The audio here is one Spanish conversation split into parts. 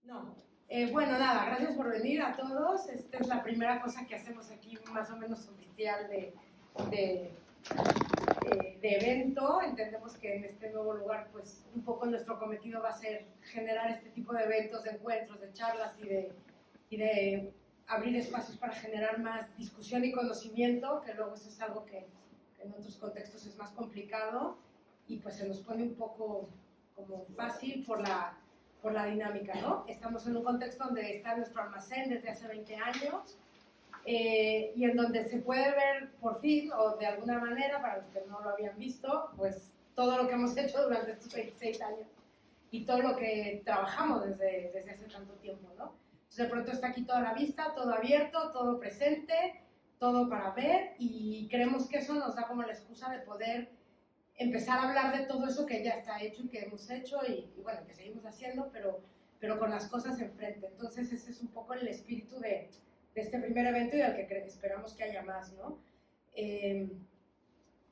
No. Bueno, nada, gracias por venir a todos. Esta es la primera cosa que hacemos aquí, más o menos oficial de, de evento. Entendemos que en este nuevo lugar, pues, un poco nuestro cometido va a ser generar este tipo de eventos, de encuentros, de charlas y de abrir espacios para generar más discusión y conocimiento, que luego eso es algo que en otros contextos es más complicado y pues se nos pone un poco como fácil por la dinámica, ¿no? Estamos en un contexto donde está nuestro almacén desde hace 20 años y en donde se puede ver por fin, o de alguna manera, para los que no lo habían visto, pues todo lo que hemos hecho durante estos 26 años y todo lo que trabajamos desde hace tanto tiempo, ¿no? Entonces de pronto está aquí toda la vista, todo abierto, todo presente, todo para ver y creemos que eso nos da como la excusa de poder empezar a hablar de todo eso que ya está hecho y que hemos hecho y bueno, que seguimos haciendo, pero con las cosas enfrente. Entonces ese es un poco el espíritu de este primer evento y del que esperamos que haya más, ¿no?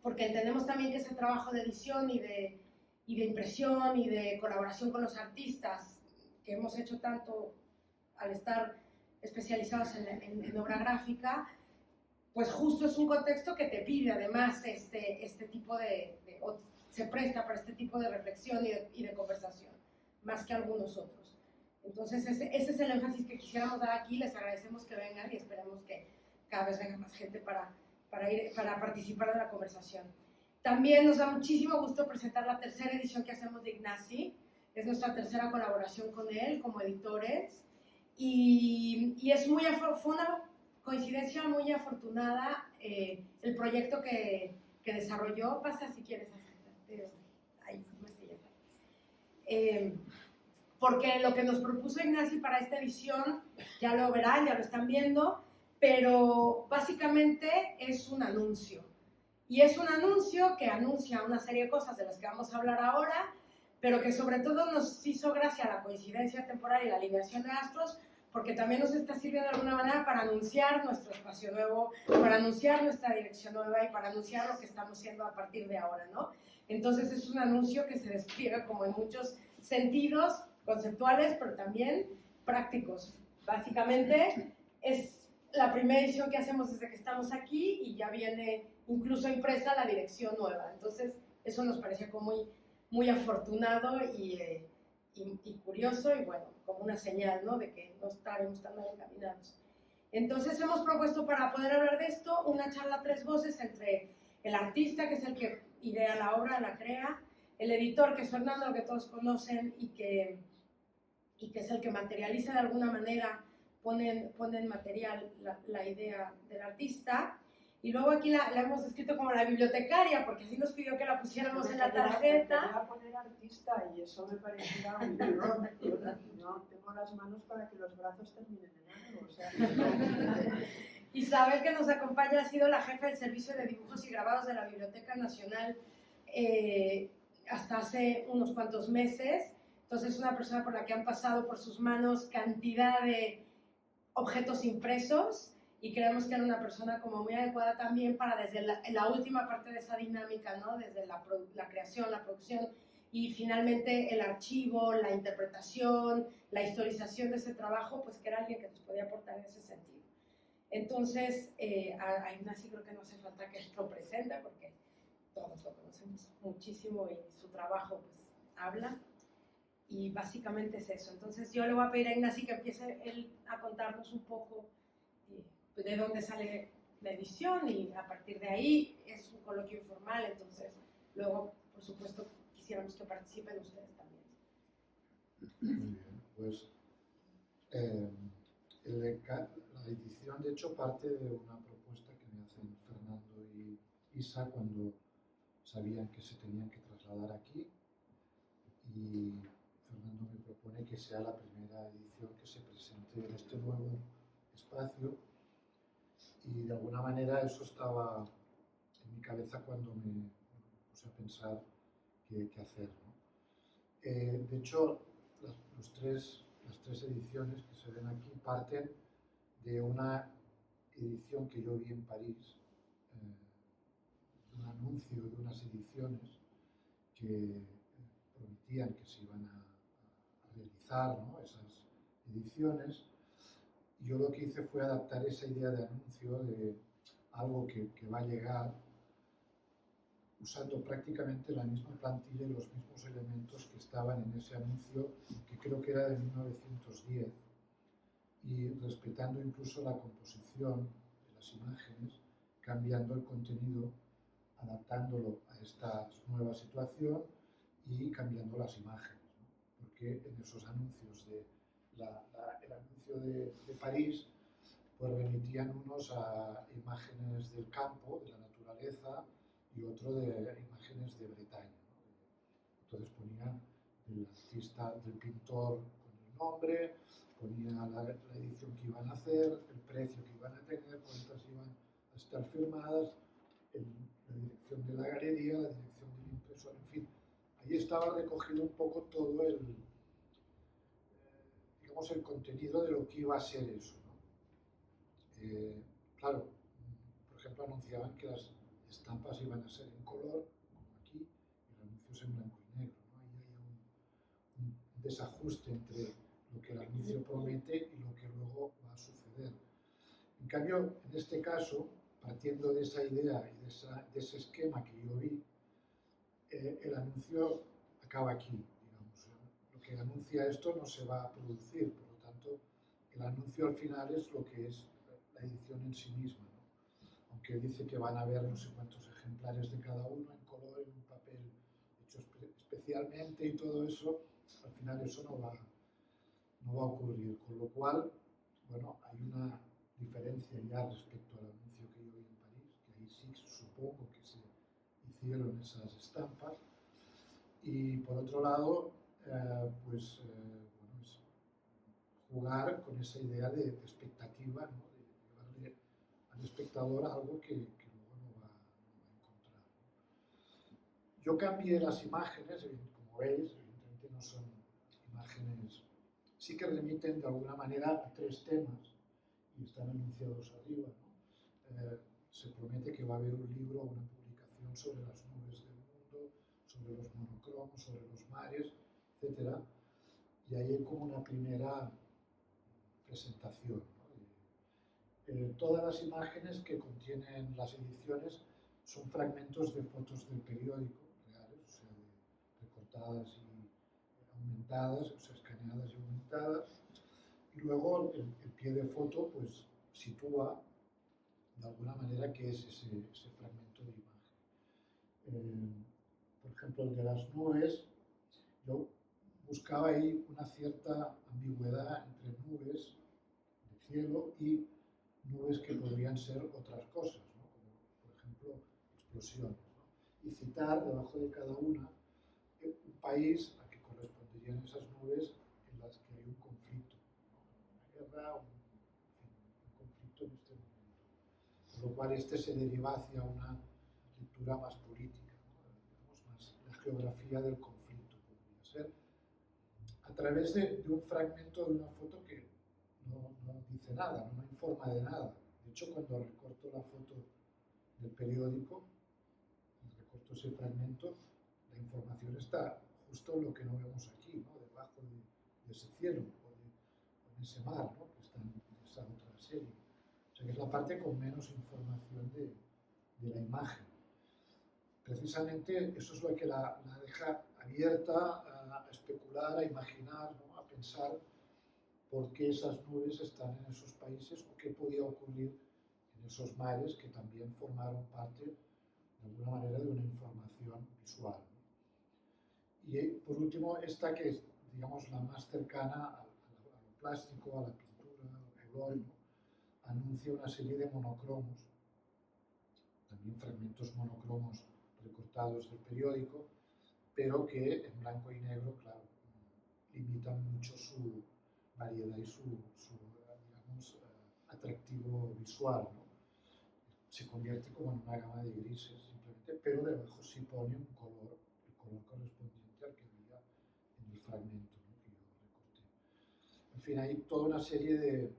Porque entendemos también que ese trabajo de edición y de impresión y de colaboración con los artistas que hemos hecho tanto al estar especializados en obra gráfica, pues justo es un contexto que te pide además este tipo se presta para este tipo de reflexión y de conversación, más que algunos otros. Entonces ese es el énfasis que quisiéramos dar aquí, les agradecemos que vengan y esperemos que cada vez venga más gente para participar de la conversación. También nos da muchísimo gusto presentar la tercera edición que hacemos de Ignasi, es nuestra tercera colaboración con él como editores y es fue una coincidencia muy afortunada el proyecto que desarrolló. Pasa si quieres acercarte. Ahí, porque lo que nos propuso Ignasi para esta edición, ya lo verán, ya lo están viendo, pero básicamente es un anuncio. Y es un anuncio que anuncia una serie de cosas de las que vamos a hablar ahora, pero que sobre todo nos hizo gracia la coincidencia temporal y la alineación de astros, porque también nos está sirviendo de alguna manera para anunciar nuestro espacio nuevo, para anunciar nuestra dirección nueva y para anunciar lo que estamos haciendo a partir de ahora, ¿no? Entonces es un anuncio que se despliega como en muchos sentidos conceptuales, pero también prácticos. Básicamente es la primera edición que hacemos desde que estamos aquí y ya viene incluso impresa la dirección nueva. Entonces eso nos pareció como muy afortunado y curioso y bueno, como una señal, ¿no?, de que no estaremos tan mal encaminados. Entonces hemos propuesto para poder hablar de esto una charla a tres voces entre el artista, que es el que idea la obra, la crea, el editor, que es Fernando, que todos conocen y que es el que materializa de alguna manera, pone en material la idea del artista. Y luego aquí la hemos escrito como la bibliotecaria, porque así nos pidió que la pusiéramos en la tarjeta. Quería poner artista y eso me parecía un error. No tengo las manos para que los brazos terminen en algo. O sea, Isabel, que nos acompaña, ha sido la jefa del Servicio de Dibujos y Grabados de la Biblioteca Nacional hasta hace unos cuantos meses. Entonces es una persona por la que han pasado por sus manos cantidad de objetos impresos y creemos que era una persona como muy adecuada también para desde la última parte de esa dinámica, ¿no?, desde la creación, la producción y finalmente el archivo, la interpretación, la historización de ese trabajo, pues que era alguien que nos podía aportar en ese sentido. Entonces, a Ignasi creo que no hace falta que lo presente porque todos lo conocemos muchísimo y su trabajo pues habla. Y básicamente es eso. Entonces yo le voy a pedir a Ignasi que empiece él a contarnos un poco de dónde sale la edición y a partir de ahí es un coloquio informal, entonces luego, por supuesto, quisiéramos que participen ustedes también. Muy bien, pues la edición de hecho parte de una propuesta que me hacen Fernando y Isa cuando sabían que se tenían que trasladar aquí y Fernando me propone que sea la primera edición que se presente en este nuevo espacio y de alguna manera eso estaba en mi cabeza cuando me puse a pensar qué hacer, ¿no? De hecho, las tres ediciones que se ven aquí parten de una edición que yo vi en París, un anuncio de unas ediciones que prometían que se iban a realizar, ¿no?, esas ediciones. Y yo lo que hice fue adaptar esa idea de anuncio, de algo que va a llegar, usando prácticamente la misma plantilla y los mismos elementos que estaban en ese anuncio, que creo que era de 1910, y respetando incluso la composición de las imágenes, cambiando el contenido, adaptándolo a esta nueva situación y cambiando las imágenes, ¿no? Porque en esos anuncios el anuncio de París, pues remitían unos a imágenes del campo, de la naturaleza, y otro de imágenes de Bretaña, ¿no? Entonces ponían el artista, del pintor con el nombre, ponía la edición que iban a hacer, el precio que iban a tener, cuántas iban a estar firmadas, la dirección de la galería, la dirección del impresor, en fin. Ahí estaba recogido un poco todo digamos, el contenido de lo que iba a ser eso, ¿no? Claro, por ejemplo, anunciaban que las estampas iban a ser en color, como aquí, y el anuncio es en blanco y negro, ¿no? Ahí hay un desajuste entre lo que el anuncio promete y lo que luego va a suceder. En cambio, en este caso, partiendo de esa idea y de ese esquema que yo vi, el anuncio acaba aquí, digamos. Lo que anuncia esto no se va a producir, por lo tanto, el anuncio al final es lo que es la edición en sí misma, ¿no? Aunque dice que van a haber no sé cuántos ejemplares de cada uno en color, en un papel hecho especialmente y todo eso, al final eso no va a ocurrir. Con lo cual, bueno, hay una diferencia ya respecto al anuncio que yo vi en París, que ahí sí supongo que se hicieron esas estampas. Y por otro lado, pues bueno, es jugar con esa idea de expectativa, ¿no? De llevarle al espectador algo que luego no va a encontrar, ¿no? Yo cambié las imágenes, como veis, evidentemente no son imágenes, sí que remiten de alguna manera a tres temas y están anunciados arriba, ¿no? Se promete que va a haber un libro o una publicación sobre las nubes del mundo, sobre los monocromos, sobre los mares, etc. Y ahí hay como una primera presentación, ¿no? Todas las imágenes que contienen las ediciones son fragmentos de fotos del periódico, reales, o sea, recortadas y aumentadas, o sea, escaneadas y aumentadas. Y luego el pie de foto pues sitúa de alguna manera qué es ese fragmento de imagen. Por ejemplo, el de las nubes, yo buscaba ahí una cierta ambigüedad entre nubes de cielo y nubes que podrían ser otras cosas, ¿no? Como por ejemplo explosiones, ¿no? Y citar debajo de cada una un país a que corresponderían esas nubes en las que hay un conflicto, ¿no? Una guerra, un conflicto en este momento. Por lo cual este se deriva hacia una lectura más política, ¿no? Digamos, más la geografía del conflicto podría ser, a través de un fragmento de una foto que no dice nada, no informa de nada. De hecho, cuando recorto la foto del periódico, y recorto ese fragmento, la información está justo en lo que no vemos aquí, ¿no? Debajo de ese cielo o en ese mar, ¿no? Que está en esa otra serie. O sea que es la parte con menos información de la imagen. Precisamente eso es lo que la deja abierta a especular, a imaginar, ¿no? A pensar por qué esas nubes están en esos países o qué podía ocurrir en esos mares que también formaron parte, de alguna manera, de una información visual, ¿no? Y por último, esta que es, digamos, la más cercana a lo plástico, a la pintura, al color, ¿no? Anuncia una serie de monocromos, también fragmentos monocromos recortados del periódico, pero que en blanco y negro, claro, limitan mucho su variedad y su digamos, atractivo visual, ¿no? Se convierte como en una gama de grises simplemente, pero debajo sí pone un color, el color correspondiente al que había en el fragmento, ¿no? Que yo recorté. En fin, hay toda una serie de,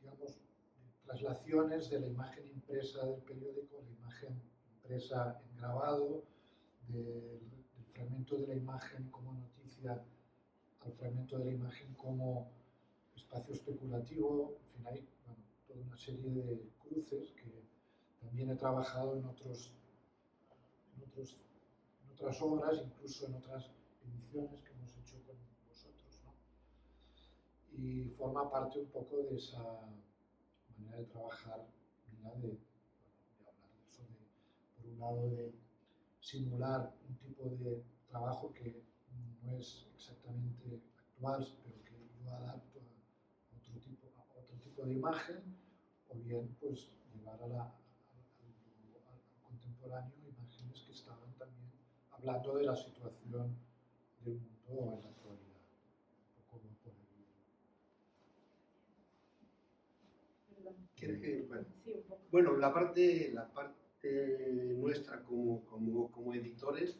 digamos, de traslaciones de la imagen impresa del periódico a la imagen impresa en grabado, del fragmento de la imagen como noticia al fragmento de la imagen como espacio especulativo. En fin, hay toda una serie de cruces que también he trabajado en otras obras, incluso en otras ediciones que hemos hecho con vosotros, ¿no? Y forma parte un poco de esa manera de trabajar mía, de hablar de eso, por un lado, de simular un tipo de trabajo que no es exactamente actual, pero que yo adapto a otro tipo de imagen, o bien pues llevar al contemporáneo imágenes que estaban también hablando de la situación del mundo en la actualidad. Un poco por ahí. ¿Quieres que, bueno, Sí, un poco. bueno, la parte nuestra como editores,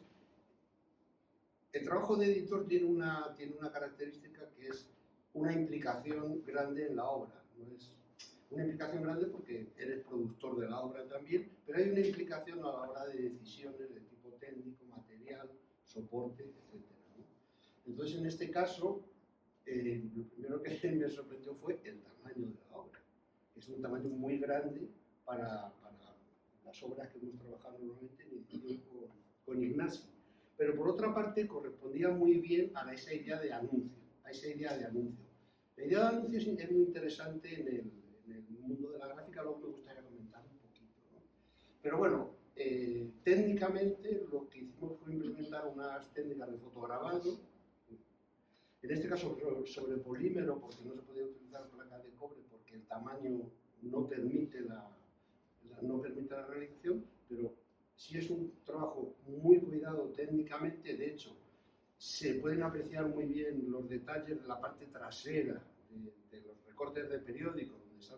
el trabajo de editor tiene una característica que es una implicación grande en la obra. No es una implicación grande porque eres productor de la obra también, pero hay una implicación a la hora de decisiones de tipo técnico, material, soporte, etc., ¿no? Entonces, en este caso, lo primero que me sorprendió fue el tamaño de la obra. Es un tamaño muy grande para las obras que hemos trabajado normalmente en edición con Ignacio. Pero por otra parte correspondía muy bien a esa idea de anuncio, La idea de anuncio es muy interesante en el mundo de la gráfica, luego me gustaría comentar un poquito, ¿no? Pero bueno, técnicamente lo que hicimos fue implementar unas técnicas de fotograbado, en este caso sobre polímero, porque no se podía utilizar placa de cobre porque el tamaño no permite la realización, pero sí es un trabajo muy cuidado técnicamente. De hecho, se pueden apreciar muy bien los detalles de la parte trasera de los recortes de periódico, donde está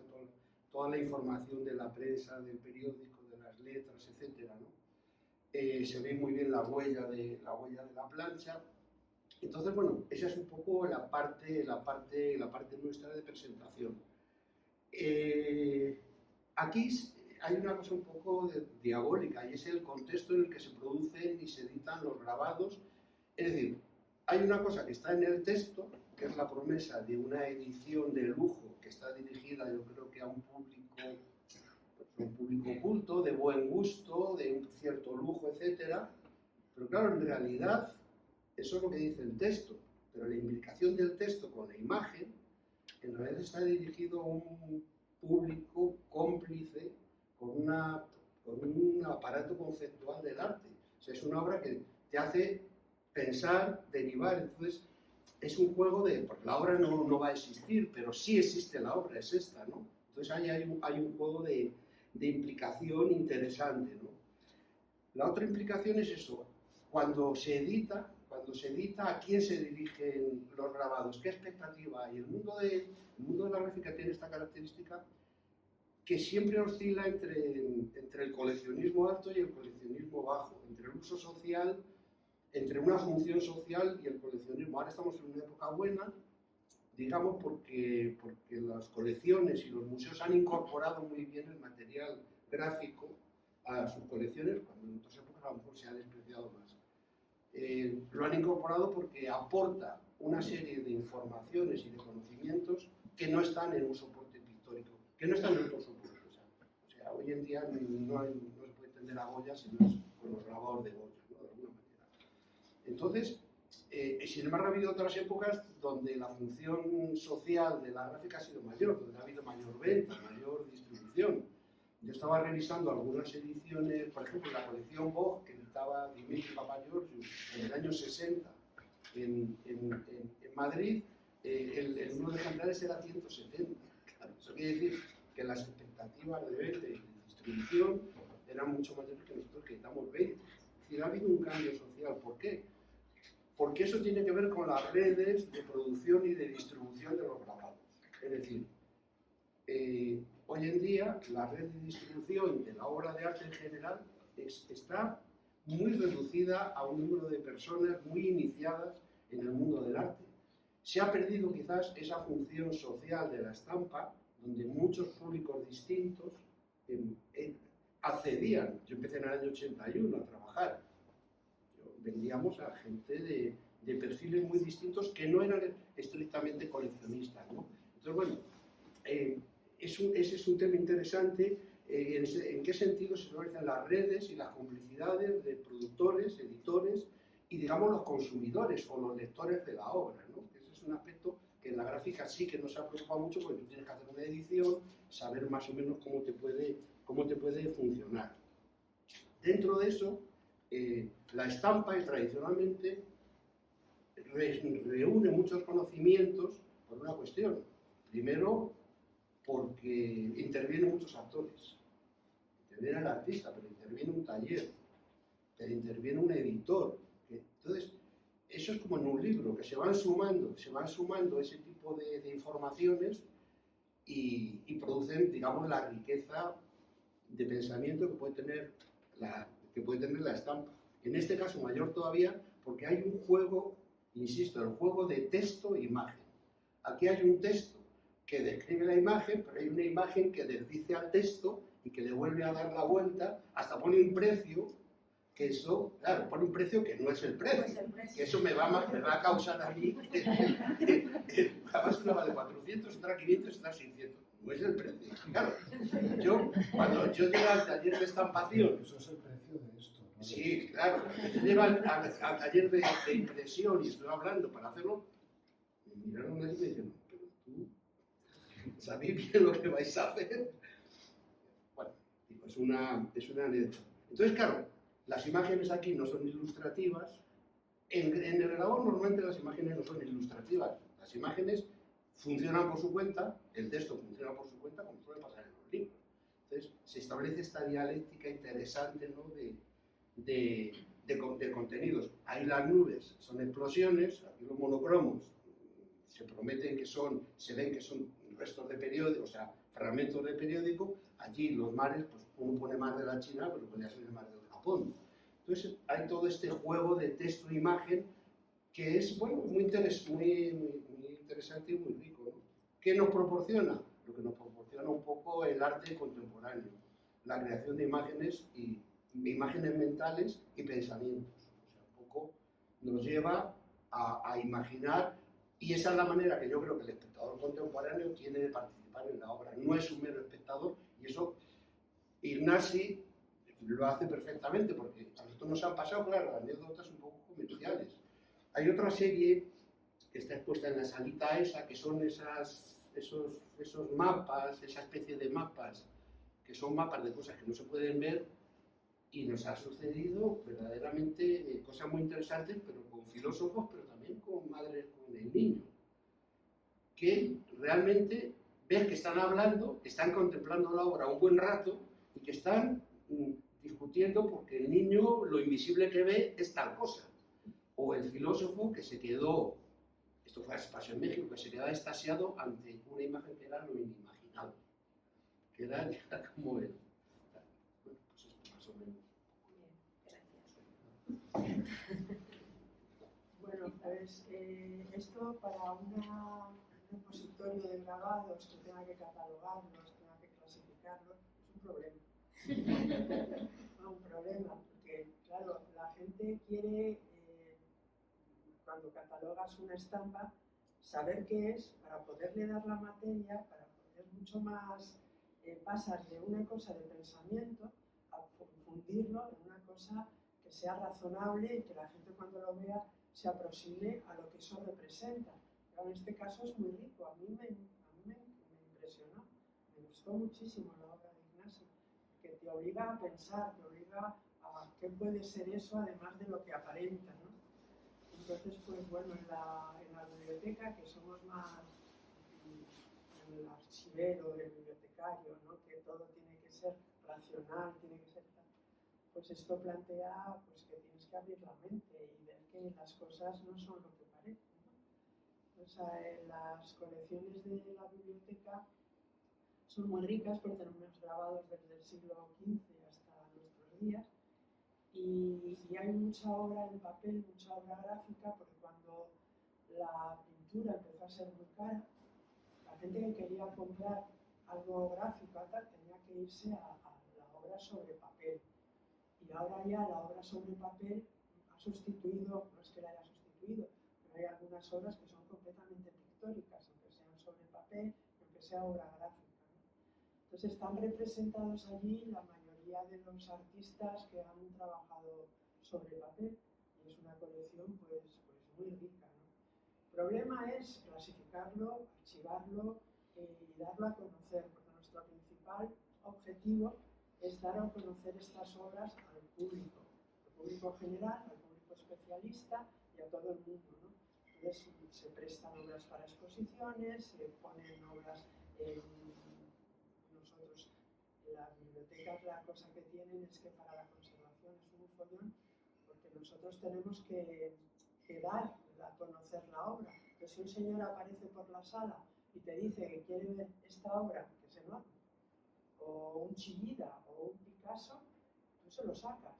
toda la información de la prensa, del periódico, de las letras, etc., ¿no? Se ve muy bien la huella de la plancha. Entonces, bueno, esa es un poco la parte nuestra de presentación. Aquí hay una cosa un poco diabólica, y es el contexto en el que se producen y se editan los grabados. Es decir, hay una cosa que está en el texto, que es la promesa de una edición de lujo que está dirigida, yo creo que a un público culto, de buen gusto, de un cierto lujo, etc. Pero claro, en realidad, eso es lo que dice el texto, pero la implicación del texto con la imagen, en realidad está dirigido a un público cómplice con un aparato conceptual del arte. O sea, es una obra que te hace pensar, derivar. Entonces, es un juego porque la obra no va a existir, pero sí existe la obra, es esta, ¿no? Entonces, ahí hay un juego de implicación interesante, ¿no? La otra implicación es eso. Cuando se edita, ¿a quién se dirigen los grabados? ¿Qué expectativa hay? El mundo de la gráfica tiene esta característica que siempre oscila entre el coleccionismo alto y el coleccionismo bajo, entre el uso social, entre una función social y el coleccionismo. Ahora estamos en una época buena, digamos, porque las colecciones y los museos han incorporado muy bien el material gráfico a sus colecciones, cuando en otras épocas a lo mejor se ha despreciado más. Lo han incorporado porque aporta una serie de informaciones y de conocimientos que no están en un soporte pictórico, que no están en otros soportes. O sea, hoy en día no se puede entender a Goya si no es con los grabados de Goya, ¿no? De alguna manera. Entonces, sin embargo, ha habido otras épocas donde la función social de la gráfica ha sido mayor, donde ha habido mayor venta, mayor distribución. Yo estaba revisando algunas ediciones, por ejemplo, la colección Vogue, que editaba Dimitri Papageorgiou en el año 60 en Madrid, el número de ejemplares era 170. Claro, eso quiere decir que las expectativas de venta y de distribución eran mucho mayores que nosotros que editamos 20. Es decir, ha habido un cambio social. ¿Por qué? Porque eso tiene que ver con las redes de producción y de distribución de los grabados. Es decir, hoy en día la red de distribución de la obra de arte en general está muy reducida a un número de personas muy iniciadas en el mundo del arte. Se ha perdido quizás esa función social de la estampa, donde muchos públicos distintos accedían. Yo empecé en el año 81 a trabajar. Vendíamos a gente de de perfiles muy distintos que no eran estrictamente coleccionistas, ¿no? Entonces, bueno, ese es un tema interesante. ¿En qué sentido se organizan las redes y las complicidades de productores, editores y, digamos, los consumidores o los lectores de la obra, ¿no? Ese es un aspecto que en la gráfica sí que no se ha preocupado mucho, porque tú tienes que hacer una edición, saber más o menos cómo te puede funcionar. Dentro de eso, la estampa tradicionalmente reúne muchos conocimientos por una cuestión. Primero, porque intervienen muchos actores. Interviene el artista, pero interviene un taller, pero interviene un editor. Entonces, eso es como en un libro, que se van sumando ese tipo de informaciones y producen, digamos, la riqueza de pensamiento que puede tener la estampa. En este caso, mayor todavía, porque hay un juego, insisto, el juego de texto e imagen. Aquí hay un texto que describe la imagen, pero hay una imagen que desdice al texto y que le vuelve a dar la vuelta, hasta pone un precio, que eso, claro, pone un precio que no es el precio, que eso me va a causar a mí, además una vale 400, otra 500, otra 600, no es el precio. Claro, cuando yo llego al taller de estampación, Eso es el precio de esto, ¿no? Sí, claro, yo llego al taller de impresión y estoy hablando para hacerlo, me miraron así y me dijeron, pero tú, ¿sabéis bien lo que vais a hacer? Bueno, digo, es una anécdota. Entonces, claro, las imágenes aquí no son ilustrativas. En el grabador normalmente las imágenes no son ilustrativas. Las imágenes funcionan por su cuenta, el texto funciona por su cuenta, como suele pasar en los libros. Entonces, se establece esta dialéctica interesante, ¿no?, de contenidos. Ahí las nubes son explosiones, aquí los monocromos se ven que son restos de periódico, o sea, fragmentos de periódico. Allí los mares, pues uno pone mar de la China, pero podría ser el mar del Japón. Entonces hay todo este juego de texto e imagen que es, bueno, muy interesante y muy rico, ¿no? ¿Qué nos proporciona? Lo que nos proporciona un poco el arte contemporáneo, la creación de imágenes imágenes mentales y pensamientos. O sea, un poco nos lleva a imaginar, y esa es la manera que yo creo que el espectador contemporáneo tiene de participar en la obra. No es un mero espectador, y eso Ignasi lo hace perfectamente, porque a nosotros nos han pasado, claro, anécdotas un poco comerciales. Hay otra serie que está expuesta en la salita esa, que son esos mapas, esa especie de mapas, que son mapas de cosas que no se pueden ver, y nos ha sucedido verdaderamente cosas muy interesantes, pero con filósofos, pero también con madres con el niño, que realmente ves que están hablando, que están contemplando la obra un buen rato y que están discutiendo porque el niño lo invisible que ve es tal cosa. O el filósofo que se quedó, esto pasó en México, que se quedaba extasiado ante una imagen que era lo inimaginable, que era ya como él. Bueno, pues esto más o menos. Bien, gracias. Bueno, pues esto para un repositorio de grabados que tenga que catalogarlos, tenga que clasificarlos, es un problema. Un problema, porque claro, la gente quiere, cuando catalogas una estampa, saber qué es para poderle dar la materia, para poder mucho más pasar de una cosa de pensamiento a fundirlo en una cosa que sea razonable y que la gente cuando lo vea se aproxime a lo que eso representa. Pero en este caso es muy rico, a mí me impresionó, me gustó muchísimo la obra de Ignasi, que te obliga a pensar, te obliga a qué puede ser eso además de lo que aparenta, ¿no? Entonces, pues bueno, en la biblioteca, que somos más el archivero, el bibliotecario, ¿no?, que todo tiene que ser racional, tiene que ser tal, pues esto plantea pues, que tienes que abrir la mente y ver que las cosas no son lo que parecen, ¿no? O sea, las colecciones de la biblioteca son muy ricas porque tenemos grabados desde el siglo XV hasta nuestros días, y hay mucha obra en papel, mucha obra gráfica, porque cuando la pintura empezó a ser muy cara, la gente que quería comprar algo gráfico tal, tenía que irse a la obra sobre papel. Y ahora ya la obra sobre papel ha sustituido, no es que la haya sustituido, unas obras que son completamente pictóricas, aunque sean sobre papel, aunque sea obra gráfica, ¿no? Entonces están representados allí la mayoría de los artistas que han trabajado sobre papel y es una colección pues muy rica, ¿no? El problema es clasificarlo, archivarlo y darlo a conocer, porque nuestro principal objetivo es dar a conocer estas obras al público general, al público especialista y a todo el mundo, ¿no? Entonces se prestan obras para exposiciones, se ponen obras en nosotros. Las bibliotecas, la cosa que tienen es que para la conservación es un follón, porque nosotros tenemos que dar a conocer la obra. Entonces, si un señor aparece por la sala y te dice que quiere ver esta obra, que es enorme, o un Chillida o un Picasso, tú se lo sacas.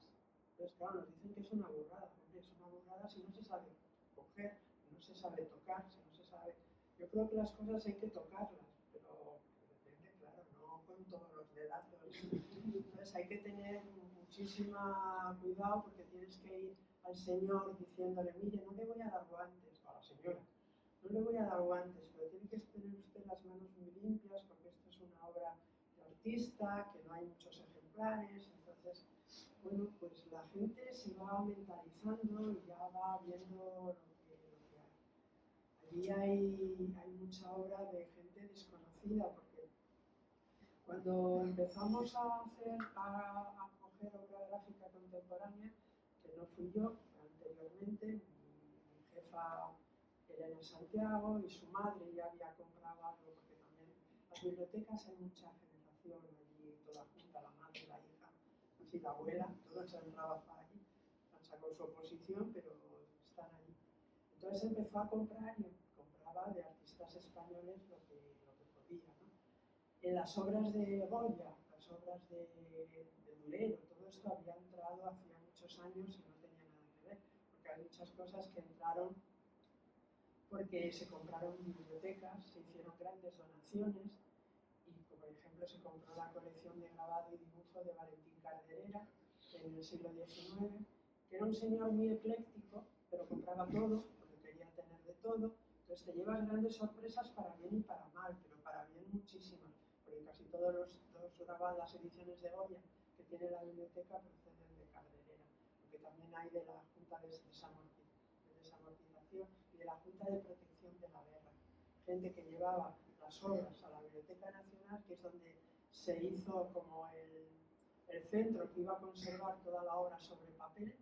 Entonces, claro, nos dicen que es una burrada. Hombre, es una burrada si no se sabe coger, si no se sabe tocar, si no se sabe... Yo creo que las cosas hay que tocarlas, pero depende, claro, no con todos los dedazos. Entonces hay que tener muchísima cuidado porque tienes que ir al señor diciéndole, mire, no le voy a dar guantes, a la señora, no le voy a dar guantes, pero tiene que tener usted las manos muy limpias porque esto es una obra de artista, que no hay muchos ejemplares, entonces, bueno, pues la gente se va mentalizando y ya va viendo lo que hay. Allí hay mucha obra de gente desconocida porque cuando empezamos a coger obra gráfica contemporánea, que no fui yo, anteriormente, mi jefa Elena Santiago y su madre ya había comprado algo, porque también las bibliotecas hay mucha generación allí, toda junta, la madre, la hija, así la abuela, todos han trabajado allí, han sacado su oposición, pero están allí. Entonces empezó a comprar y compraba de artistas españoles lo que podía, ¿no? En las obras de Goya, las obras de Durero, todo esto había entrado hacía muchos años y no tenía nada que ver, porque hay muchas cosas que entraron porque se compraron bibliotecas, se hicieron grandes donaciones y, por ejemplo, se compró la colección de grabado y dibujo de Valentín Carderera en el siglo XIX, que era un señor muy ecléctico, pero compraba todo, porque quería tener de todo. Entonces te llevas grandes sorpresas para bien y para mal, pero para bien muchísimas, porque casi todos los grabados, las ediciones de Goya que tiene la biblioteca proceden de Carderera, porque también hay de la Junta de Desamortización y de la Junta de Protección de la Guerra. Gente que llevaba las obras a la Biblioteca Nacional, que es donde se hizo como el centro que iba a conservar toda la obra sobre papel, ¿eh?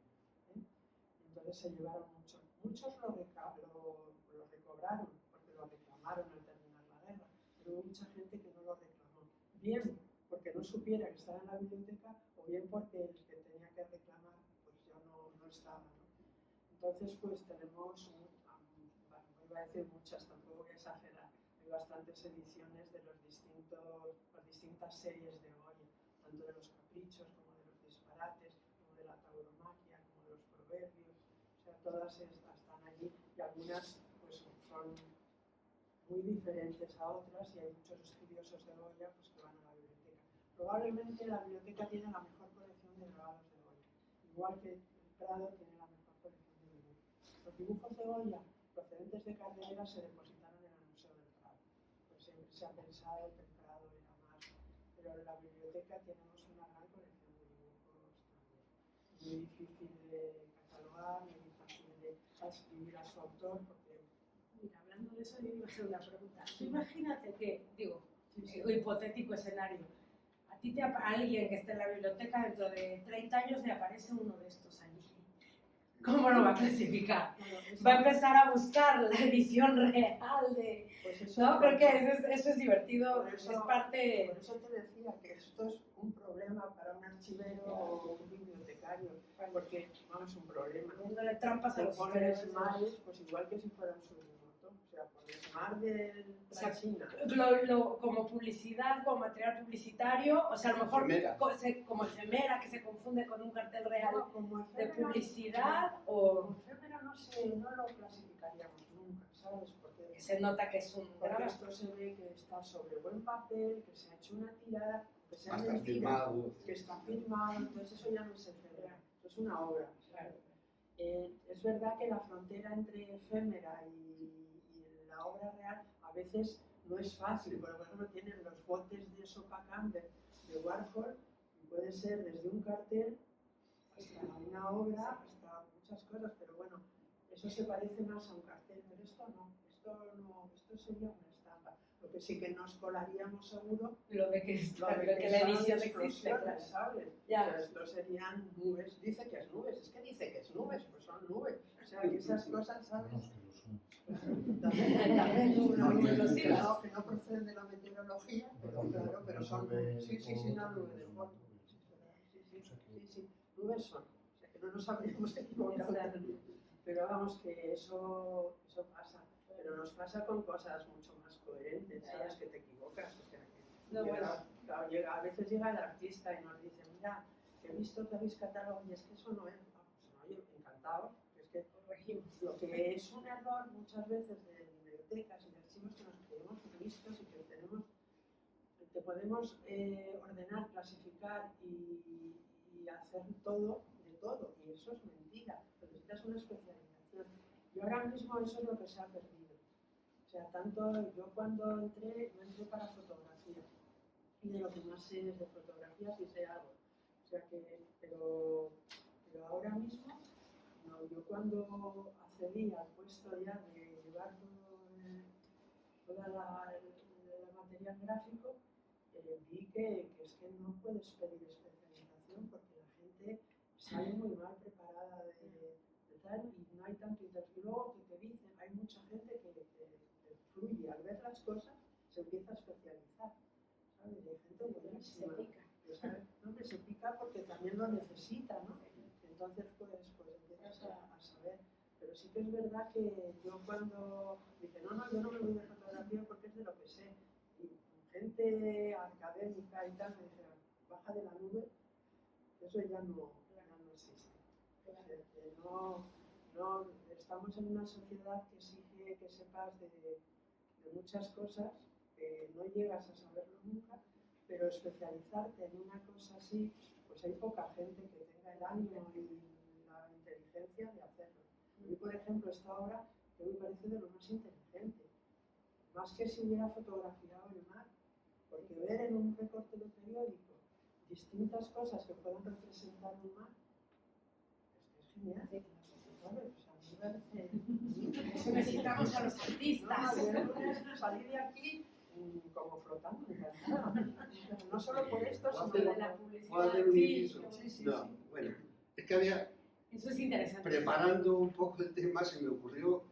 Entonces se llevaron muchos. Muchos lo recobraron, porque lo reclamaron al terminar la guerra, pero hubo mucha gente que no lo reclamó. Bien porque no supiera que estaba en la biblioteca, o bien porque el que tenía que reclamar pues ya no estaba, ¿no? Entonces, pues tenemos, iba a decir muchas, tampoco voy a exagerar, hay bastantes ediciones de las distintas series de Goya, tanto de los caprichos como de los disparates, como de la tauromaquia, como de los proverbios, o sea, todas estas están allí y algunas pues son muy diferentes a otras y hay muchos estudiosos de Goya pues, que van a la biblioteca. Probablemente la biblioteca tiene la mejor colección de grabados de Goya, igual que el Prado tiene la mejor colección de dibujos. Los dibujos de Goya procedentes de Carderera se depositaron en el Museo del Prado, pues siempre se ha pensado que el Prado era más, pero en la biblioteca tenemos una gran colección de dibujos también. Muy difícil de catalogar, muy difícil de adscribir a su autor, porque... Mira, hablando de eso, yo iba a hacer una pregunta. Imagínate que, digo, Sí. hipotético escenario, a ti alguien que esté en la biblioteca dentro de 30 años le aparece uno de estos allí. ¿Cómo lo va a clasificar? Bueno, Va a empezar a buscar la edición real de... pues eso, No, creo que eso es divertido, por eso, es parte... Por eso te decía que esto es un problema para un archivero o un bibliotecario, porque no es un problema. Poniéndole trampas a los pones historiadores. mares, pues igual que si fuera un subremoto, o sea, pones mar de la China. Como publicidad, como material publicitario, o sea, a lo mejor Efemera. como efemera, que se confunde con un cartel real No, como de efémera, publicidad, como o efémera no lo clasificaríamos nunca, ¿sabes? Porque que se nota que es un porque grabado. esto se ve que está sobre buen papel, que se ha hecho una tirada, que se ha Hasta mentido, firmado. que está firmado, entonces eso ya no es efémera, eso es una obra. Claro. Es verdad que la frontera entre efémera y la obra real a veces no es fácil, porque por ejemplo tienen los botes de sopa Campbell de Warhol y puede ser desde un cartel hasta una obra, hasta muchas cosas, pero bueno, eso se parece más a un cartel, pero esto no, esto sería una estampa. Lo que sí que nos colaríamos seguro, Lo de que, está, lo de lo que la son edición existe, explosiones, claro. ¿sabes? Ya. O sea, esto serían nubes, dice que es nubes, es que dice que es nubes, pues son nubes. O sea, que esas cosas, ¿sabes? Vamos, que lo son. Que no proceden de la meteorología, pero claro, pero son nubes. Sí, no nubes de polvo. Sí, nubes son. O sea, que no nos habríamos equivocado. Pero vamos, que eso pasa. Pero nos pasa con cosas mucho más coherentes, ¿sabes? Que te equivocas. O sea, que a veces llega el artista y nos dice, mira, que he visto que habéis catalogado y es que eso no es. Pues no, yo encantado. Es que corregimos. Lo que es un error muchas veces de bibliotecas y de archivos que nos creemos listos y que tenemos, que podemos ordenar, clasificar y hacer todo de todo. Y eso es mentira. Necesitas una especialización. Y ahora mismo eso es lo que se ha perdido. O sea, tanto yo cuando entré para fotografía. Y de lo que más sé es de fotografía, sí sé algo. O sea que, pero ahora mismo, no, yo cuando accedí al puesto ya de llevar toda el material gráfico, vi que es que no puedes pedir especialización porque la gente sale muy mal preparada de tal y no hay tanto interés. Y luego que te dicen, hay mucha gente que fluye, al ver las cosas se empieza a especializar, ¿sabes? Y hay gente buenísima. Se pica. No, que se pica porque también lo necesita, ¿no? Entonces pues empiezas a saber. Pero sí que es verdad que yo cuando dije, no, yo no me voy de fotografía porque es de lo que sé. Y gente académica y tal me dijeron, baja de la nube, eso ya no existe. O sea, que no, estamos en una sociedad que exige que sepas de muchas cosas, que no llegas a saberlo nunca, pero especializarte en una cosa así, pues hay poca gente que tenga el ánimo y la inteligencia de hacerlo. A mí, por ejemplo, esta obra que me parece de lo más inteligente, más que si hubiera fotografiado el mar, porque ver en un recorte de periódico distintas cosas que puedan representar un mar, es genial. ¿Sabes? O sea, a mí me parece... Eso necesitamos a los artistas. No, salí de aquí como flotando, encantada. No solo por esto, sino ¿Puedo por la publicidad? ¿Puedo hacer un inciso? Sí. No, bueno, es que había, Eso es interesante. preparando un poco el tema, se me ocurrió,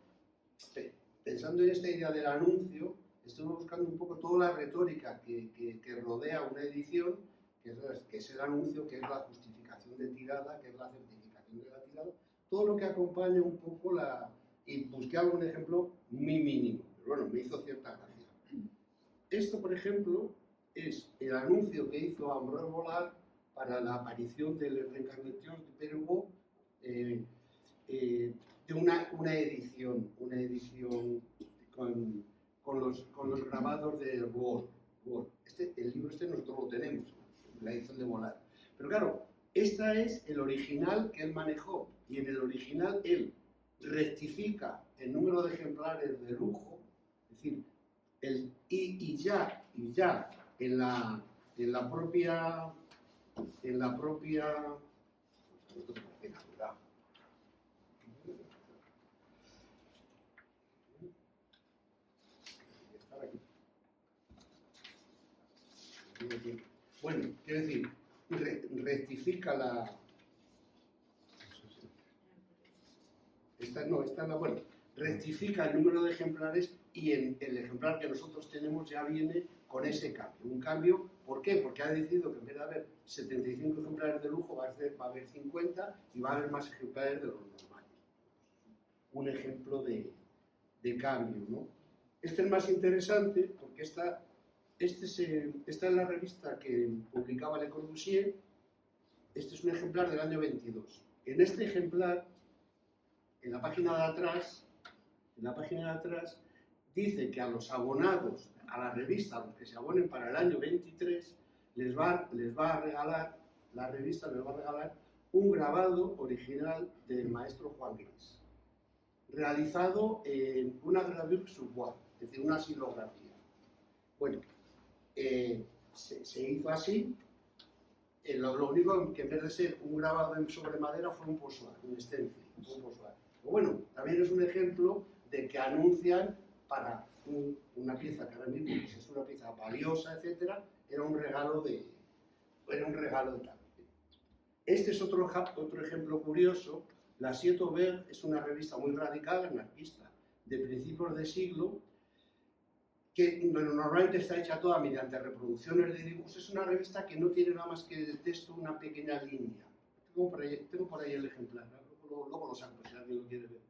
pensando en esta idea del anuncio, estuve buscando un poco toda la retórica que rodea una edición, que es el anuncio, que es la justificación de tirada, que es la certificación de la tirada, todo lo que acompaña un poco y busqué algún ejemplo muy mínimo, pero bueno, me hizo cierta gracia. Esto, por ejemplo, es el anuncio que hizo Ambroise Vollard para la aparición del Reencarnación de Perregaux, de una edición con los grabados de Wall. El libro nosotros lo tenemos, la edición de Vollard. Pero claro, esta es el original que él manejó, y en el original él rectifica el número de ejemplares de lujo, es decir, y ya en la propia bueno, quiero decir, rectifica rectifica el número de ejemplares y en el ejemplar que nosotros tenemos ya viene con ese cambio. Un cambio, ¿por qué? Porque ha decidido que en vez de haber 75 ejemplares de lujo va a haber 50 y va a haber más ejemplares de los normales. Un ejemplo de cambio, ¿no? Este es más interesante porque esta es la revista que publicaba Le Corbusier. Este es un ejemplar del año 22. En este ejemplar, en la página de atrás, dice que a los abonados a la revista, a los que se abonen para el año 23, les va a regalar, la revista les va a regalar un grabado original del maestro Juan Gris, realizado en una gravure sur bois, es decir, una silografía. Bueno, se hizo así. Lo único que en vez de ser un grabado sobre madera fue un pochoir, un stencil, un pochoir. Pero bueno, también es un ejemplo de que anuncian para una pieza que ahora mismo pues, es una pieza valiosa, etcétera, era un regalo de tal. Este es otro ejemplo curioso. La Siete Aubert es una revista muy radical, anarquista, de principios de siglo, que normalmente está hecha toda mediante reproducciones de dibujos. Es una revista que no tiene nada más que de texto una pequeña línea. Tengo por ahí el ejemplar, ¿no? Luego lo saco si alguien lo quiere ver.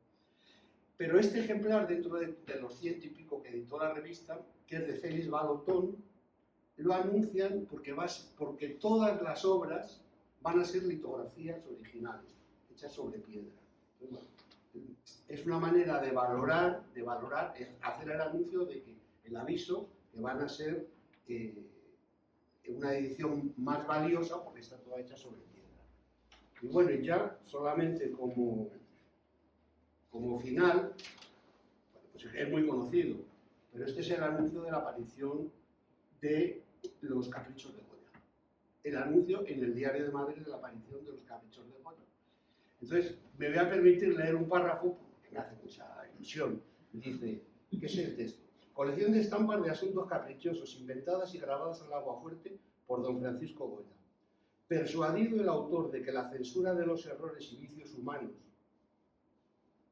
Pero este ejemplar, dentro de los 100 y pico que editó la revista, que es de Félix Vallotton, lo anuncian porque todas las obras van a ser litografías originales, hechas sobre piedra. Entonces, bueno, es una manera de valorar, hacer el anuncio de que el aviso que van a ser una edición más valiosa porque está toda hecha sobre piedra. Y bueno, y ya solamente como final, bueno, pues es muy conocido, pero este es el anuncio de la aparición de los Caprichos de Goya. El anuncio en el Diario de Madrid de la aparición de los Caprichos de Goya. Entonces, me voy a permitir leer un párrafo porque me hace mucha ilusión. Dice, ¿qué es el texto? Colección de estampas de asuntos caprichosos, inventadas y grabadas al aguafuerte por don Francisco Goya. Persuadido el autor de que la censura de los errores y vicios humanos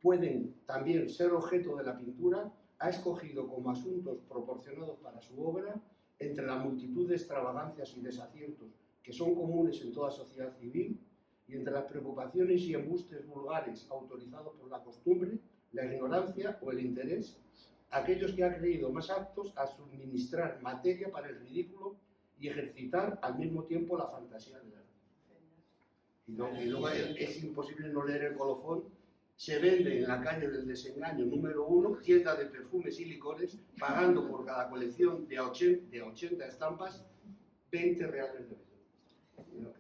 pueden también ser objeto de la pintura, ha escogido como asuntos proporcionados para su obra, entre la multitud de extravagancias y desaciertos que son comunes en toda sociedad civil, y entre las preocupaciones y embustes vulgares autorizados por la costumbre, la ignorancia o el interés, aquellos que han creído más aptos a suministrar materia para el ridículo y ejercitar al mismo tiempo la fantasía del arte. Y luego es imposible no leer el colofón. Se vende en la calle del Desengaño número 1, tienda de perfumes y licores, pagando por cada colección de 80 estampas 20 reales de venta.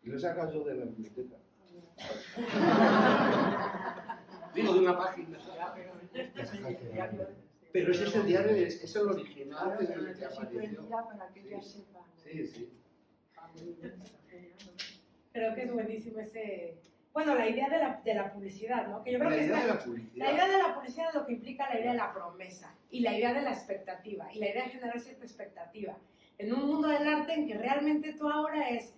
Y lo saca yo de la biblioteca. Digo, de una página. Pero ese es el diario, es el original que apareció. Para que ellas sepan. Sí, sí. Creo que es buenísimo ese... Bueno, la idea de la publicidad, ¿no? Que yo creo La que idea de esta- la publicidad. la idea de la publicidad es lo que implica la idea de la promesa y la idea de la expectativa y la idea de generar cierta expectativa en un mundo del arte en que realmente tú ahora es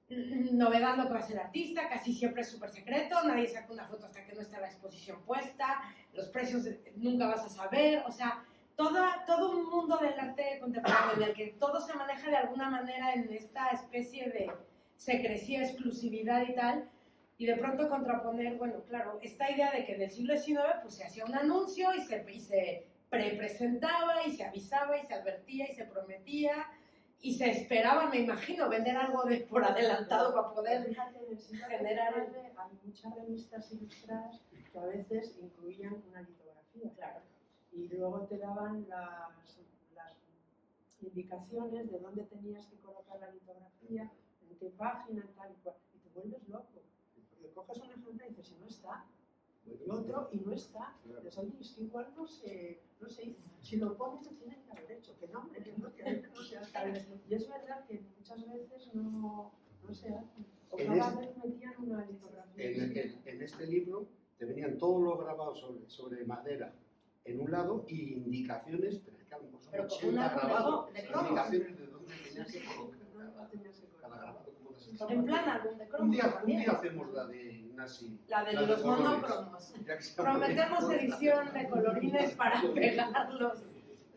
novedad lo que va a ser el artista, casi siempre es súper secreto, nadie saca una foto hasta que no está la exposición puesta, los precios nunca vas a saber, o sea, todo un mundo del arte contemporáneo en el que todo se maneja de alguna manera en esta especie de secrecía, exclusividad y tal, y de pronto contraponer, bueno, claro, esta idea de que en el siglo XIX pues se hacía un anuncio y se presentaba y se avisaba y se advertía y se prometía y se esperaba, me imagino, vender algo por adelantado para poder generar... Hay muchas revistas ilustradas que a veces incluían una litografía. Claro. Y luego te daban las indicaciones de dónde tenías que colocar la litografía, en qué página, tal y cual. Y te vuelves loco. Porque coges un ejemplo y dices, si no está, y otro y no está. Dices, oye, es que igual no sé, si lo pones lo tienen que haber hecho, que no, hombre, que a veces no se hace. Y es verdad que muchas veces no se hace. O cada vez metían una litografía. En este libro te venían todos los grabados sobre madera en un lado y indicaciones, pero es que a lo mejor son Pero con 80 un álbum grabados, de cromos. indicaciones de dónde tenías que colocar cada grabado. Como las estampas. En plan álbum de cromos un día también. hacemos la de Ignasi. La de la los colores. monocromos. Ya que estamos- Prometemos edición de colorines para pegarlos.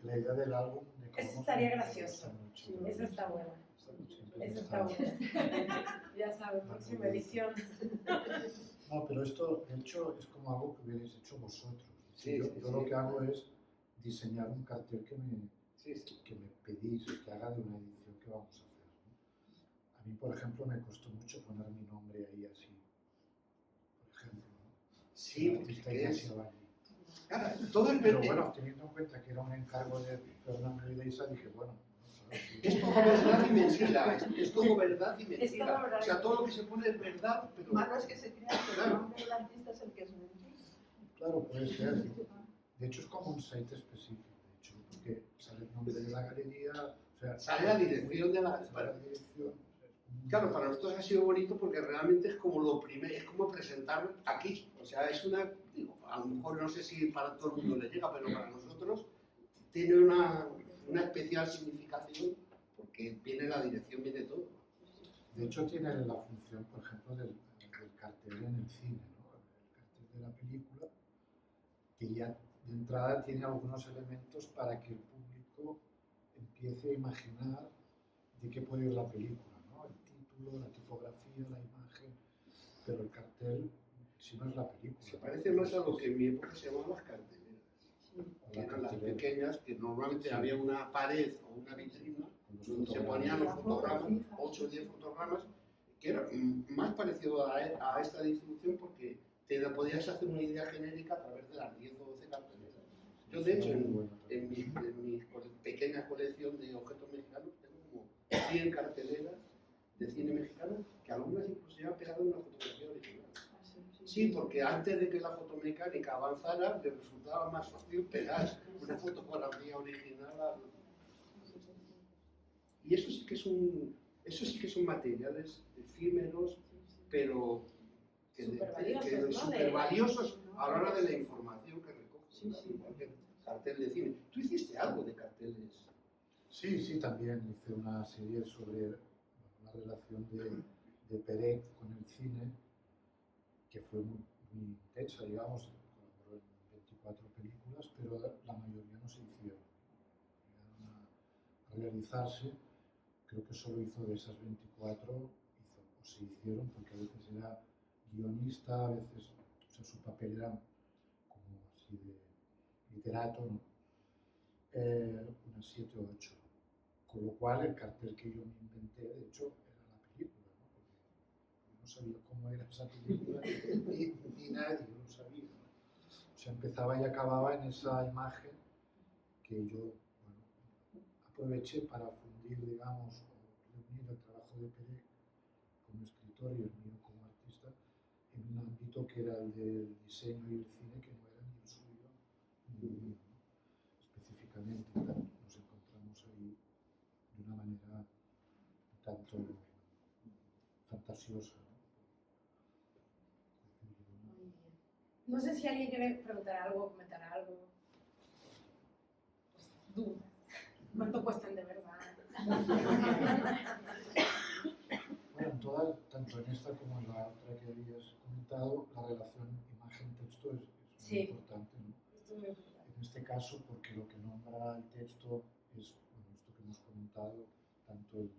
La idea del álbum de cromos Eso estaría me gracioso. gusta mucho. Esa está buena. Esa está Interesante. buena. Ya sabes, próxima edición. No, pero esto, de hecho, es como algo que hubierais hecho vosotros. Sí, yo sí, yo sí. lo que hago es diseñar un cartel que me Sí. pedís, que haga de una edición que vamos a hacer, ¿no? A mí, por ejemplo, me costó mucho poner mi nombre ahí así. Por ejemplo, ¿no? Sí, El porque artista es- Ignacio Valle. Claro, todo Pero depende. bueno, teniendo en cuenta que era un encargo de Fernando y de Isa, dije, bueno, ¿sabes? Es todo verdad y mentira. Es todo verdad y Es todo mentira. verdad O y sea, todo lo que se pone es verdad, pero... Malo es que se crea que el nombre del artista es el que es mentira. Claro, puede ser. De hecho, es como un site específico, de hecho, porque sale el nombre de la galería, o sea, Sale la dirección de la... sale la dirección. Claro, para nosotros ha sido bonito porque realmente es como lo primero, es como presentar aquí. O sea, es una, digo, a lo mejor no sé si para todo el mundo le llega, pero para nosotros tiene una especial significación porque viene la dirección, viene todo. De hecho, tiene la función, por ejemplo, del cartel en el cine, ¿no? El cartel de la película, que ya de entrada tiene algunos elementos para que el público empiece a imaginar de qué puede ir la película, ¿no? El título, la tipografía, la imagen, pero el cartel, si no es la película. Se parece más a lo que en mi época se llamaban las carteleras, que eran las cartelera. pequeñas, que normalmente Sí. había una pared o una vitrina Con los donde se fotogramas. ponían los La foto fotogramas, fija. 8 o 10 fotogramas, que era más parecido a esta distribución porque te podías hacer una idea genérica a través de las 10 o 12 carteleras. Yo, de hecho, en mi pequeña colección de objetos mexicanos, tengo como 100 carteleras de cine mexicano que algunas incluso ya han pegado una fotografía original. Sí, porque antes de que la fotomecánica avanzara, le resultaba más fácil pegar una fotografía original a... Y eso sí que son materiales efímeros, pero Supervaliosos, ¿no? súper valiosos a la hora de la información que recogen. Cualquier cartel de cine. ¿Tú hiciste algo de carteles? Sí, también hice una serie sobre la relación de Pérez con el cine, que fue muy intensa, digamos, colaboró en 24 películas, pero la mayoría no se hicieron. Llegaron a realizarse, creo que solo hizo de esas 24, o se hicieron, porque a veces era guionista, a veces, o sea, su papel era como así de literato, ¿no? Unas 7 o 8. Con lo cual, el cartel que yo me inventé, de hecho, era la película, ¿no? Porque yo no sabía cómo era esa película, ni nadie lo sabía, ¿no? O sea, empezaba y acababa en esa imagen que yo, bueno, aproveché para fundir, digamos, o reunir el trabajo de Pérez como escritor y el mío como artista en un ámbito que era el del diseño y el cine, que no era ni el suyo ni el mío, ¿no? Específicamente, nos encontramos ahí de una manera un tanto fantasiosa, ¿no? No sé si alguien quiere preguntar algo, comentar algo. Pues, dudas. ¿Cuánto cuestan de verdad? Bueno, en todas, tanto en esta como en la otra que habías comentado, la relación imagen-texto es muy Sí. importante, ¿no? Esto es muy importante. En este caso, porque lo que nombra el texto es, bueno, esto que hemos comentado, tanto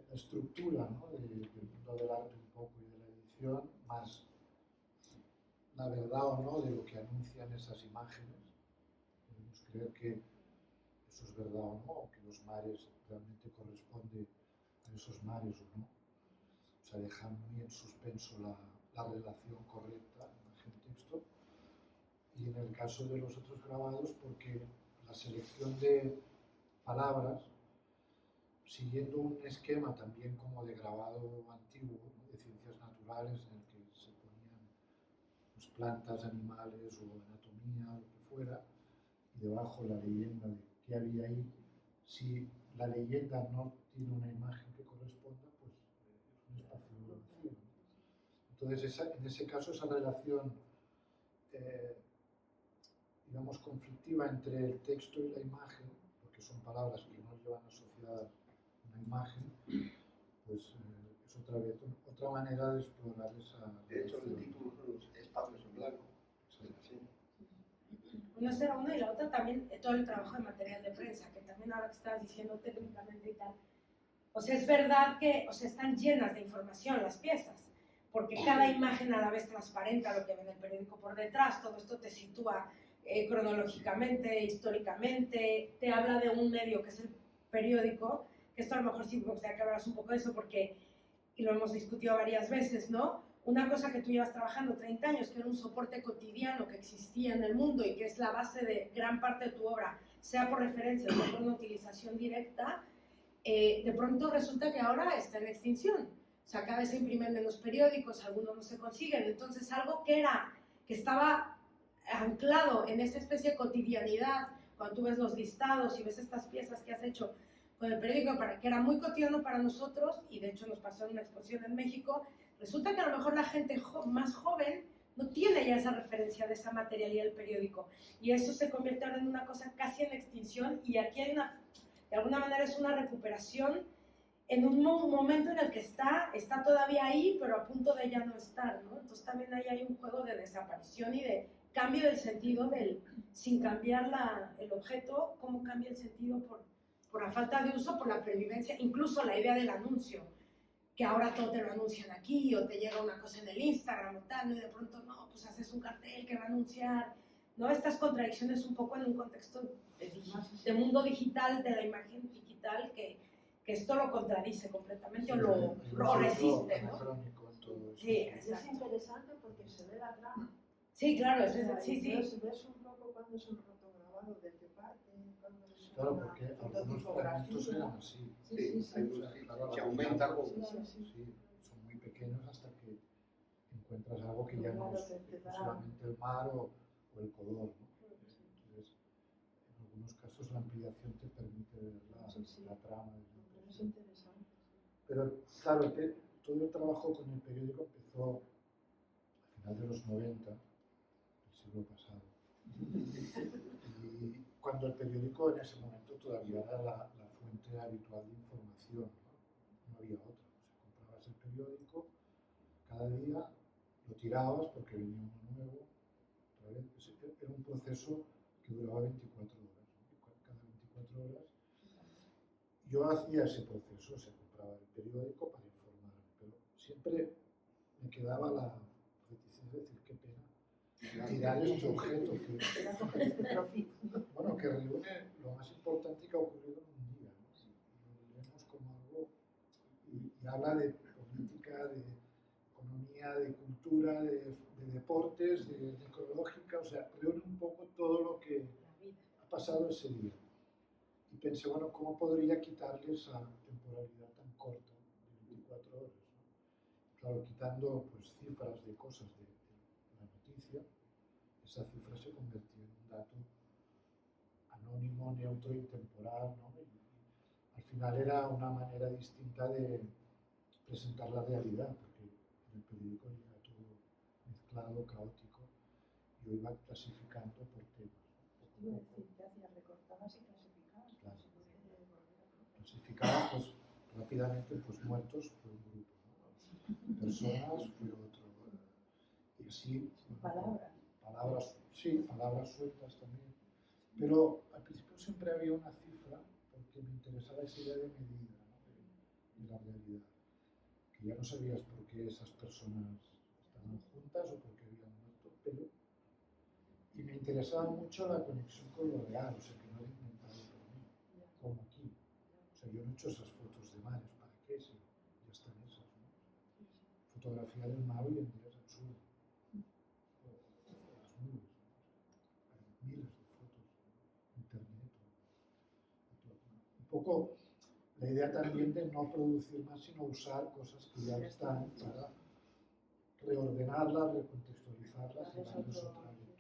la estructura, ¿no? del mundo del arte un poco y de la edición, más la verdad o no de lo que anuncian esas imágenes. Podemos creer que eso es verdad o no, o que los mares realmente corresponden a esos mares o no. O sea, deja muy en suspenso la relación correcta imagen-texto. Y en el caso de los otros grabados, porque la selección de palabras, siguiendo un esquema también como de grabado antiguo, ¿no? De ciencias naturales, en el que se ponían pues, plantas, animales o anatomía, lo que fuera, y debajo la leyenda de qué había ahí. Si la leyenda no tiene una imagen que corresponda, pues es un espacio vacío, ¿no? Entonces, en ese caso, esa relación digamos, conflictiva entre el texto y la imagen, porque son palabras que no llevan asociadas una imagen, pues es otra vez otra manera de explorar esa De hecho, el relación. título son los espacios en blanco. Sí. Una será una y la otra también todo el trabajo de material de prensa, que también ahora que estabas diciendo técnicamente y tal. O sea, es verdad que están llenas de información las piezas, porque cada imagen a la vez transparenta lo que ve en el periódico por detrás, todo esto te sitúa cronológicamente, históricamente, te habla de un medio que es el periódico, que esto a lo mejor sí me gustaría que hablaras un poco de eso, porque, y lo hemos discutido varias veces, ¿no? Una cosa que tú llevas trabajando 30 años, que era un soporte cotidiano que existía en el mundo y que es la base de gran parte de tu obra, sea por referencia o sea por una utilización directa, de pronto resulta que ahora está en extinción. O sea, cada vez se imprimen menos periódicos, algunos no se consiguen. Entonces, algo que estaba anclado en esa especie de cotidianidad, cuando tú ves los listados y ves estas piezas que has hecho con el periódico, que era muy cotidiano para nosotros, y de hecho nos pasó en una exposición en México, resulta que a lo mejor la gente más joven no tiene ya esa referencia de esa materialidad del periódico, y eso se convierte ahora en una cosa casi en extinción, y aquí hay de alguna manera es una recuperación en un momento en el que está todavía ahí, pero a punto de ya no estar, ¿no? Entonces también ahí hay un juego de desaparición y de cambio del sentido sin cambiar el objeto, cómo cambia el sentido por la falta de uso, por la pervivencia, incluso la idea del anuncio, que ahora todo te lo anuncian aquí, o te llega una cosa en el Instagram o tal, ¿no? Y de pronto, no, pues haces un cartel que va a anunciar, ¿no? Estas contradicciones un poco en un contexto de mundo digital, de la imagen digital, que esto lo contradice completamente o lo resiste, ¿no? Sí, Es interesante porque se ve la trama. Sí, claro, Sí. sí. Ves un poco cuando es un rotograbado de qué parte, cuando es Claro, una porque algunos fototipografía. fragmentos eran así. Sí. Hay unos que Claro, se aumenta con... Sí, son muy pequeños hasta que encuentras algo que ya no Claro, es que te da- solamente el mar o el color, ¿no? Entonces, en algunos casos la ampliación te permite ver la trama. Pero es interesante. Pero claro, todo el trabajo con el periódico empezó a final de los 90, del siglo pasado. Y cuando el periódico en ese momento todavía era la fuente habitual de información, ¿no? No había otra. O sea, comprabas el periódico cada día, lo tirabas porque venía uno nuevo. Otra vez. Era un proceso que duraba 24 horas. ¿No? Cada 24 horas yo hacía ese proceso, se compraba el periódico para informarme, pero siempre me quedaba la reticencia de decir qué pena tirar este objeto bueno, que reúne lo más importante que ha ocurrido en un día, ¿no? Y lo vemos como algo y habla de política, de economía, de cultura, de deportes, de ecológica, o sea, reúne un poco todo lo que ha pasado ese día. Y pensé, bueno, ¿cómo podría quitarle esa temporalidad tan corta de 24 horas? ¿No? Claro, quitando pues, cifras de cosas de la noticia, esa cifra se convertía en un dato anónimo, neutro, intemporal, ¿no? Y al final era una manera distinta de presentar la realidad, porque en el periódico era todo mezclado, caótico, y yo iba clasificando por temas. Iba a decir, ¿qué hacías? Recortabas y clasificabas. Claro. Se puede volver a Clasificaba pues, rápidamente pues, muertos fue un grupo, ¿no? Personas fue otro. Y así. Palabras. Sí, palabras sueltas también. Pero al principio siempre había una cifra porque me interesaba esa idea de medida, ¿no? de la realidad. Que ya no sabías por qué esas personas estaban juntas o por qué habían muerto, pero. Y me interesaba mucho la conexión con lo real, o sea, que no era inventado por mí, como aquí. O sea, yo no he hecho esas fotos de mares, ¿para qué? Si ya están hechas, ¿no? Fotografía del mar hoy en día es absurdo. O las nubes, ¿no? Hay miles de fotos, internet. Un poco la idea también de no producir más, sino usar cosas que ya están para reordenarlas, recontextualizarlas y darles otra lectura.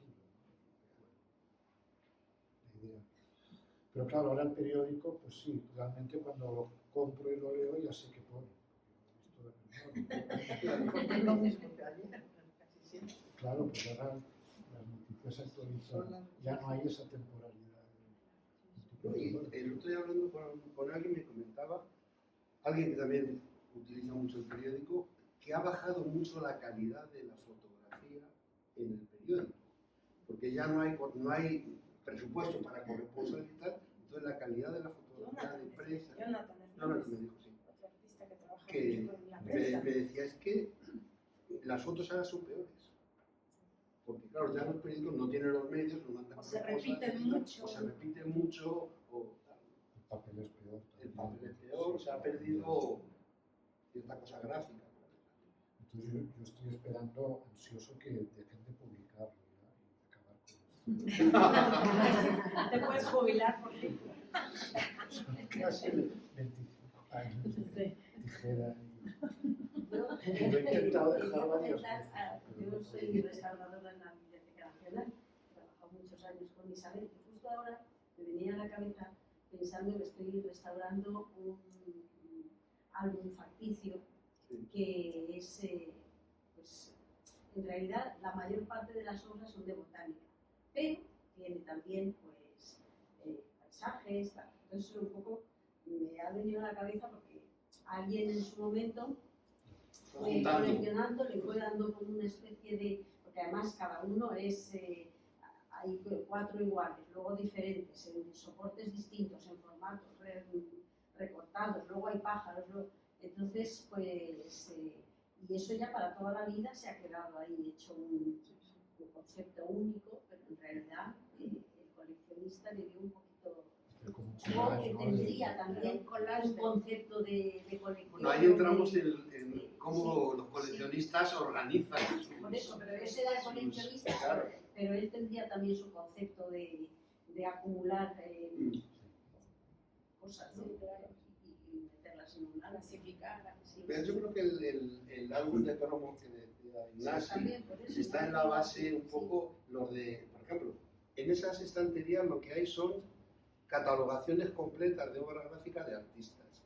La idea. Pero claro, ahora el periódico, pues sí, realmente cuando lo compro y lo leo ya sé qué pone, porque lo he visto de memoria. Porque es lo mismo que ayer, casi siempre. Claro, pues ahora las noticias se actualizan, ya no hay esa temporalidad. No, y el otro día hablando con alguien me comentaba, alguien que también utiliza mucho el periódico, que ha bajado mucho la calidad de la fotografía en el periódico, porque ya no hay presupuesto para corresponsal y tal, entonces la calidad de la fotografía de prensa... Jonathan me dijo, sí. Otro artista que trabaja Que mucho con la me prensa. decía, es que las fotos ahora son peores. Porque claro, ya los periódicos no tienen los medios, no mandan O se cosas, repiten mucho. o se repiten mucho, o El papel es peor. el papel es peor, se ha perdido cierta cosa gráfica. Entonces yo estoy esperando, ansioso, que dejen de publicarlo ya y acabar con esto. Te puedes jubilar por fin. Casi 25 años de tijera. Yo Y lo he intentado dejar varias veces. Yo soy restauradora en la Biblioteca Nacional, he trabajado muchos años con Isabel y justo ahora me venía a la cabeza pensando que estoy restaurando un álbum facticio que es, pues, en realidad la mayor parte de las obras son de botánica, pero tiene también pues, paisajes, tal. Entonces un poco me ha venido a la cabeza porque alguien en su momento coleccionando le fue dando como una especie de, porque además cada uno es, hay 4 iguales, luego diferentes, en soportes distintos, en formatos recortados, luego hay pájaros, entonces pues, y eso ya para toda la vida se ha quedado ahí hecho un concepto único, pero en realidad el coleccionista le dio un poquito. Supongo que tendría también un concepto de colección. Bueno, ahí entramos en cómo los coleccionistas organizan. Por eso, pero ese era el coleccionista, claro. pero él tendría también su concepto de acumular cosas, ¿no? Y meterlas en una Clasificarlas. Sí, Pero yo creo que el álbum de cromos que decía Ignasi también, por eso, está en la base un poco los de, por ejemplo, en esas estanterías lo que hay son catalogaciones completas de obra gráfica de artistas,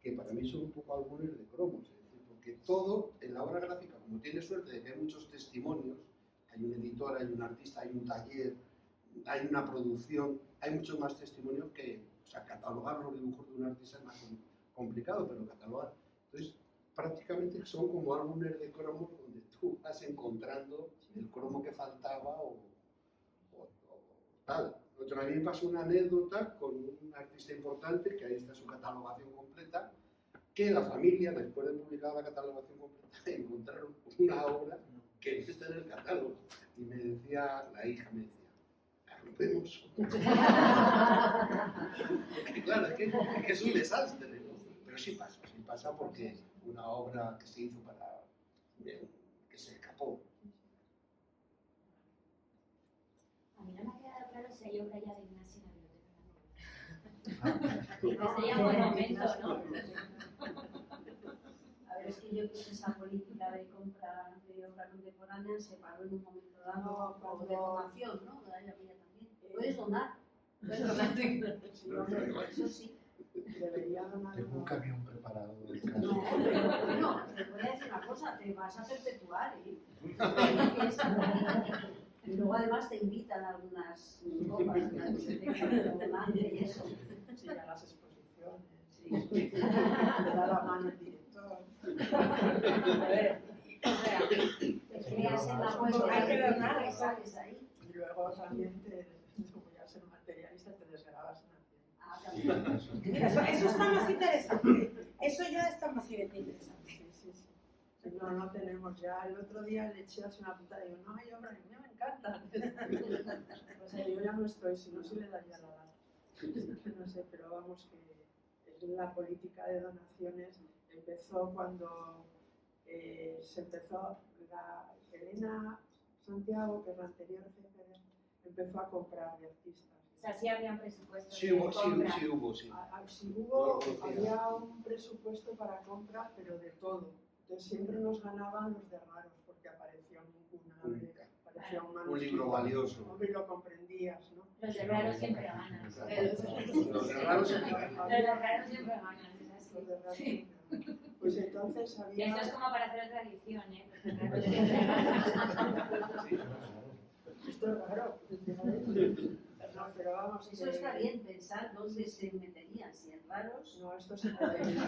que para mí son un poco álbumes de cromos, es decir, porque todo en la obra gráfica, como tiene suerte de que hay muchos testimonios, hay un editor, hay un artista, hay un taller, hay una producción, hay muchos más testimonios que, o sea, catalogar los dibujos de un artista es más complicado, pero catalogar. Entonces, prácticamente son como álbumes de cromos donde tú vas encontrando el cromo que faltaba o tal. A mí me pasó una anécdota con un artista importante, que ahí está su catalogación completa, que la familia, después de publicar la catalogación completa, encontraron una obra que no está en el catálogo. Y me decía, la hija me decía, la rompemos. Porque claro, es que es un desastre, ¿no? Pero sí pasa porque una obra que se hizo para que se escapó. A mí no me ha quedado claro si hay obra ya de Ignasi en la biblioteca. No, Sería un buen momento, ¿no? A ver, es que yo creo que esa política de compra de obra contemporánea se paró en un momento dado por de donación, ¿no? La había también. Puedes donar. Puedes donar. Sí, hombre, Eso sí. debería donar. Que nunca había un preparado de No, caso. pero bueno, te voy a decir una cosa, te vas a perpetuar, ¿eh? Y luego además te invitan a algunas copas de la biblioteca de donante y eso. Sí, a las exposiciones. Sí. Le da la mano el director. A ver, o sea, Te creas en la web, Hay que donar, y sales ahí. Y luego también, como ya ser materialista, te desgrabas en la piel. Ah, también. mira, eso está más interesante. Eso ya está más interesante. Sí. No tenemos ya. El otro día le eché así una puta y digo, no hay obra, a mí me encanta. O sea, yo ya no estoy, si no, sí le daría la lata. No sé, pero vamos, que la política de donaciones empezó cuando se empezó la Elena Santiago, que es la anterior jefe, empezó a comprar de artistas. O sea, sí había un presupuesto Sí de hubo, compra. sí hubo. Sí No hubo, lo conocía. había un presupuesto para compra, pero de todo. Entonces siempre nos ganaban los de raros, porque aparecía un ave, aparecía un manuscrito. Un libro valioso. Hombre, y lo comprendías, ¿no? Los de raros siempre ganan. Los de raros siempre ganan. Los de raros siempre ganan, es así. Los de raros. Sí. Pues entonces había... Esto es como para hacer otra edición, ¿eh? Los de raros siempre ganan. Esto es raro. No, pero vamos, Eso está bien, pensar dónde se meterían, si en raros No, esto se metería en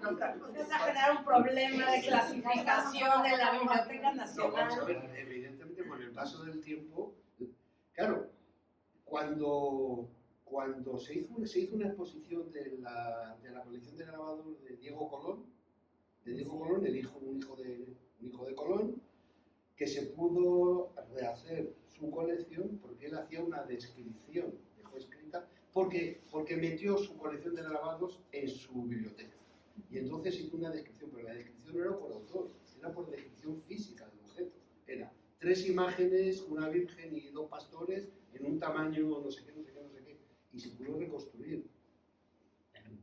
otra cosa. Vas a generar un problema de clasificación en la Biblioteca No, vamos a Nacional. ver, evidentemente con el paso del tiempo, claro, cuando se hizo una exposición de la colección de grabados de Diego Colón, un hijo de Colón, que se pudo rehacer su colección porque él hacía una descripción, dejó escrita, porque metió su colección de grabados en su biblioteca. Y entonces hizo una descripción, pero la descripción no era por autor, era por descripción física del objeto. Era 3 3 imágenes, una virgen y 2 pastores en un tamaño no sé qué, no sé qué, no sé qué. Y se pudo reconstruir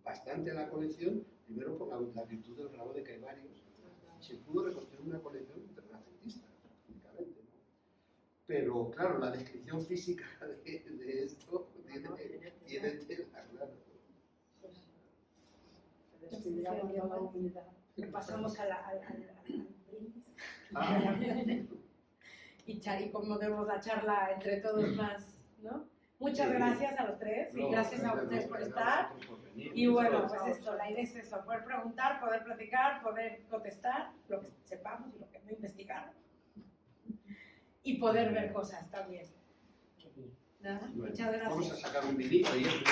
bastante la colección, primero por la virtud del grabado de que hay varios. Se pudo reconstruir una colección renacentista, prácticamente, ¿no? Pero claro, la descripción física de esto tiene tela, claro. Despidamos ya la humildad. Pasamos al brindis. Ah, Y como demos la charla entre todos más, ¿no? Muchas gracias a los tres y no, gracias a ustedes por estar. vosotros por venir. Y bueno, pues esto, la idea es eso, poder preguntar, poder platicar, poder contestar lo que sepamos y lo que no investigar. Y poder ver cosas también. Nada, Bueno, muchas gracias. vamos a sacar un vinito y eso.